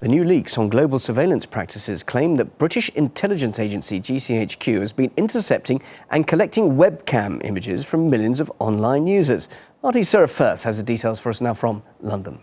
The new leaks on global surveillance practices claim that British intelligence agency GCHQ has been intercepting and collecting webcam images from millions of online users. RT Sarah Firth has the details for us now from London.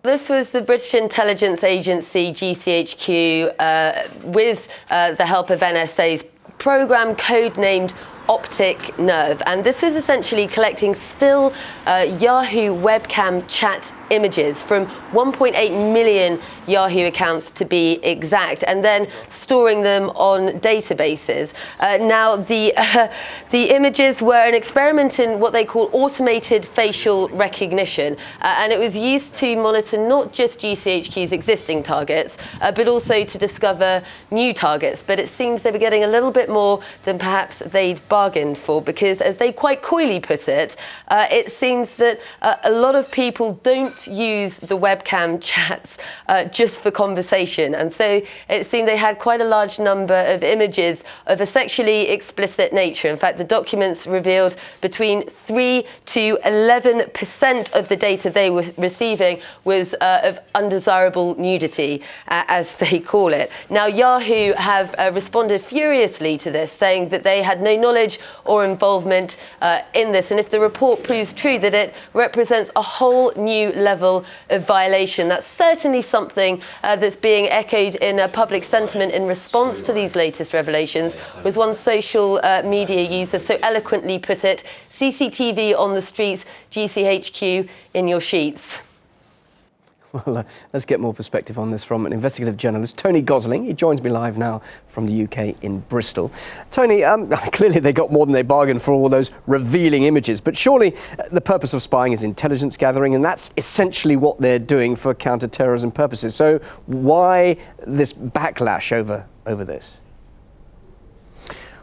This was the British intelligence agency GCHQ with the help of NSA's programme codenamed Optic Nerve, and this is essentially collecting still Yahoo webcam chat images from 1.8 million Yahoo accounts to be exact, and then storing them on databases. Now, the images were an experiment in what they call automated facial recognition, and it was used to monitor not just GCHQ's existing targets, but also to discover new targets. But it seems they were getting a little bit more than perhaps they'd bargained for, because, as they quite coyly put it, it seems that a lot of people don't use the webcam chats just for conversation, and so it seemed they had quite a large number of images of a sexually explicit nature. In fact, the documents revealed between 3 to 11% of the data they were receiving was of undesirable nudity, as they call it. Now, Yahoo have responded furiously to this, saying that they had no knowledge or involvement in this, and if the report proves true, that it represents a whole new level of violation. That's certainly something that's being echoed in public sentiment in response to these latest revelations, was one social media user so eloquently put it: CCTV on the streets, GCHQ in your sheets. Well, let's get more perspective on this from an investigative journalist, Tony Gosling. He joins me live now from the UK in Bristol. Tony, clearly they got more than they bargained for all those revealing images, but surely the purpose of spying is intelligence gathering, and that's essentially what they're doing for counter-terrorism purposes. So why this backlash over this?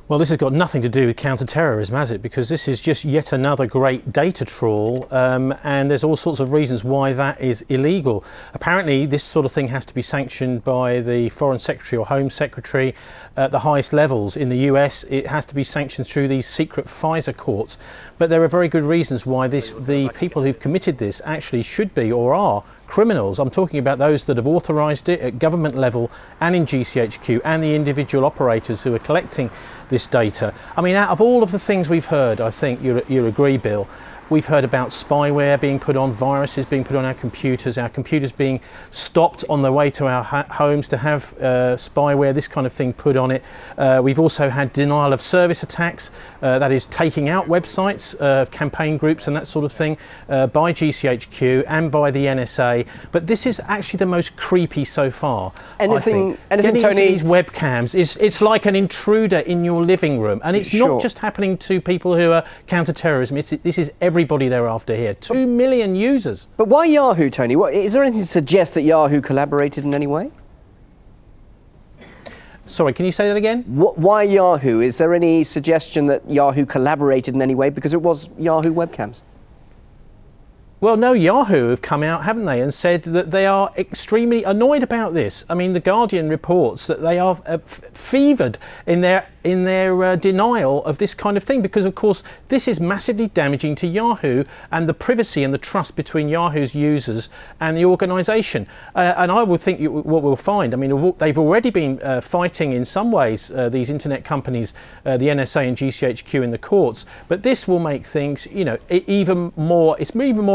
Well, this has got nothing to do with counter-terrorism, has it? Because this is just yet another great data trawl, and there's all sorts of reasons why that is illegal. Apparently, this sort of thing has to be sanctioned by the Foreign Secretary or Home Secretary at the highest levels. In the US, it has to be sanctioned through these secret FISA courts. But there are very good reasons why the people who've committed this actually should be or are criminals. I'm talking about those that have authorised it at government level and in GCHQ, and the individual operators who are collecting this data. I mean, out of all of the things we've heard, I think you'll agree, Bill, we've heard about spyware being put on, viruses being put on our computers being stopped on the way to our homes to have spyware, this kind of thing put on it. We've also had denial of service attacks, that is taking out websites of campaign groups and that sort of thing by GCHQ and by the NSA. But this is actually the most creepy so far. Anything, Getting Tony? into these webcams it's like an intruder in your living room, and it's Sure. not just happening to people who are counter-terrorism. This is everybody they're after here. 2 million users. But why Yahoo, Tony? Is there anything to suggest that Yahoo collaborated in any way? Sorry, can you say that again? Why Yahoo? Is there any suggestion that Yahoo collaborated in any way? Because it was Yahoo webcams. Well, no, Yahoo have come out, haven't they, and said that they are extremely annoyed about this. I mean, The Guardian reports that they are fevered in their denial of this kind of thing, because, of course, this is massively damaging to Yahoo and the privacy and the trust between Yahoo's users and the organisation. And I would think what we'll find, I mean, they've already been fighting in some ways, these internet companies, the NSA and GCHQ in the courts, but this will make things, you know, it's even more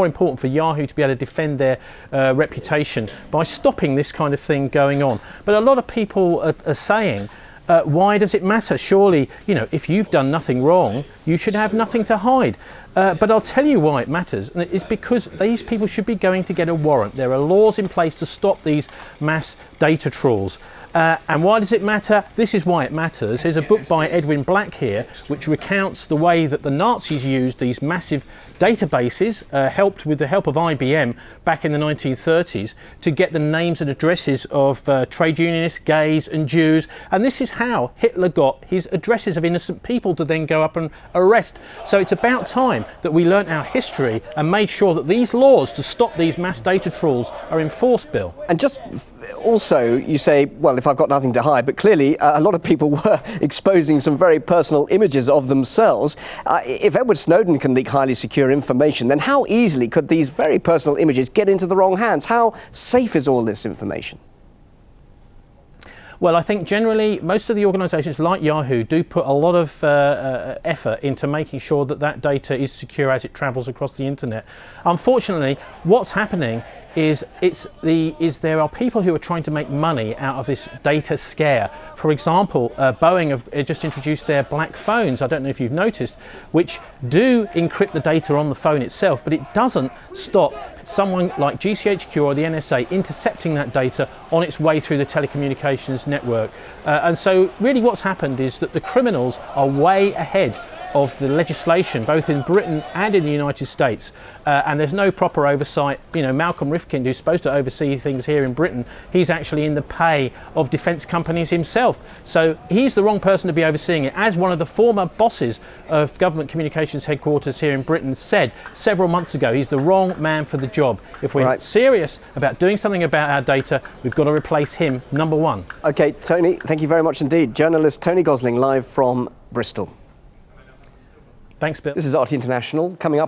important for Yahoo to be able to defend their reputation by stopping this kind of thing going on. But a lot of people are saying, why does it matter? Surely, you know, if you've done nothing wrong, you should have nothing to hide. But I'll tell you why it matters, and it's because these people should be going to get a warrant. There are laws in place to stop these mass data trawls. And why does it matter? This is why it matters. There's a book by Edwin Black here which recounts the way that the Nazis used these massive databases, helped with the help of IBM back in the 1930s, to get the names and addresses of trade unionists, gays and Jews. And this is how Hitler got his addresses of innocent people to then go up and arrest. So it's about time time that we learnt our history and made sure that these laws to stop these mass data trawls are enforced, Bill. And just also, you say, well, if I've got nothing to hide, but clearly a lot of people were exposing some very personal images of themselves. If Edward Snowden can leak highly secure information, then how easily could these very personal images get into the wrong hands? How safe is all this information? Well, I think generally most of the organisations like Yahoo do put a lot of effort into making sure that that data is secure as it travels across the internet. Unfortunately, what's happening is there are people who are trying to make money out of this data scare. For example, Boeing have just introduced their black phones, I don't know if you've noticed, which do encrypt the data on the phone itself, but it doesn't stop someone like GCHQ or the NSA intercepting that data on its way through the telecommunications network. And so really what's happened is that the criminals are way ahead of the legislation, both in Britain and in the United States, and there's no proper oversight. You know, Malcolm Rifkind, who's supposed to oversee things here in Britain, he's actually in the pay of defence companies himself. So he's the wrong person to be overseeing it. As one of the former bosses of government communications headquarters here in Britain said several months ago, he's the wrong man for the job. If we're serious about doing something about our data, we've got to replace him, number one. OK, Tony, thank you very much indeed. Journalist Tony Gosling, live from Bristol. Thanks, Bill. This is RT International. Coming up